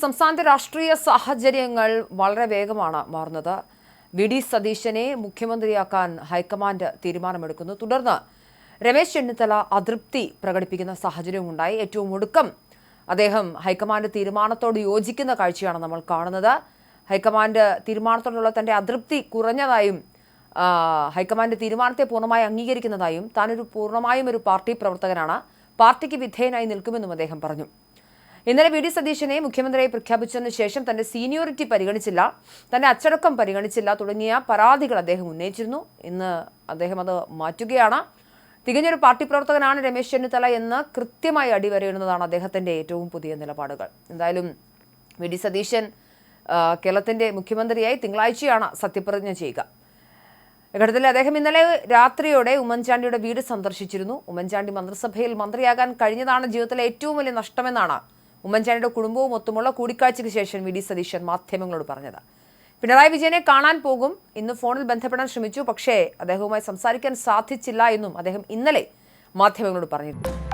സംസ്ഥാനത്തെ രാഷ്ട്രീയ സാഹചര്യങ്ങൾ വളരെ വേഗമാണ് മാറുന്നത്. വി.ഡി. സതീശനെ മുഖ്യമന്ത്രിയാക്കാൻ ഹൈക്കമാൻഡ് തീരുമാനമെടുക്കുന്നു. തുടർന്ന് രമേശ് ചെന്നിത്തല അതൃപ്തി പ്രകടിപ്പിക്കുന്ന സാഹചര്യമുണ്ടായി. ഏറ്റവും ഒടുക്കം അദ്ദേഹം ഹൈക്കമാൻഡ് തീരുമാനത്തോട് യോജിക്കുന്ന കാഴ്ചയാണ് നമ്മൾ കാണുന്നത്. ഹൈക്കമാൻഡ് തീരുമാനത്തോടുള്ള തന്റെ അതൃപ്തി കുറഞ്ഞതായും ഹൈക്കമാൻഡ് തീരുമാനത്തെ പൂർണ്ണമായി അംഗീകരിക്കുന്നതായും താനൊരു പൂർണ്ണമായും ഒരു പാർട്ടി പ്രവർത്തകനാണ്, പാർട്ടിക്ക് വിധേയനായി നിൽക്കുമെന്നും അദ്ദേഹം പറഞ്ഞു. ഇന്നലെ വി.ഡി. സതീശനെ മുഖ്യമന്ത്രിയായി പ്രഖ്യാപിച്ചതിനു ശേഷം തന്റെ സീനിയോറിറ്റി പരിഗണിച്ചില്ല, തന്റെ അച്ചടക്കം പരിഗണിച്ചില്ല തുടങ്ങിയ പരാതികൾ അദ്ദേഹം ഉന്നയിച്ചിരുന്നു. ഇന്ന് അദ്ദേഹം അത് മാറ്റുകയാണ്. തികഞ്ഞൊരു പാർട്ടി പ്രവർത്തകനാണ് രമേശ് ചെന്നിത്തല എന്ന് കൃത്യമായി അടിവരയിടുന്നതാണ് അദ്ദേഹത്തിന്റെ ഏറ്റവും പുതിയ നിലപാടുകൾ. എന്തായാലും വി.ഡി. സതീശൻ കേരളത്തിന്റെ മുഖ്യമന്ത്രിയായി തിങ്കളാഴ്ചയാണ് സത്യപ്രതിജ്ഞ ചെയ്യുക. ഘട്ടത്തിൽ അദ്ദേഹം ഇന്നലെ രാത്രിയോടെ ഉമ്മൻചാണ്ടിയുടെ വീട് സന്ദർശിച്ചിരുന്നു. ഉമ്മൻചാണ്ടി മന്ത്രിസഭയിൽ മന്ത്രിയാകാൻ കഴിഞ്ഞതാണ് ജീവിതത്തിലെ ഏറ്റവും വലിയ നഷ്ടമെന്നാണ് ഉമ്മൻചാണ്ടിയുടെ കുടുംബവും ഒത്തുമുള്ള കൂടിക്കാഴ്ചയ്ക്ക് ശേഷം വി.ഡി. സതീശൻ മാധ്യമങ്ങളോട് പറഞ്ഞത്. പിണറായി വിജയനെ കാണാൻ പോകും, ഇന്ന് ഫോണിൽ ബന്ധപ്പെടാൻ ശ്രമിച്ചു, പക്ഷേ അദ്ദേഹവുമായി സംസാരിക്കാൻ സാധിച്ചില്ല എന്നും അദ്ദേഹം ഇന്നലെ മാധ്യമങ്ങളോട് പറഞ്ഞിരുന്നു.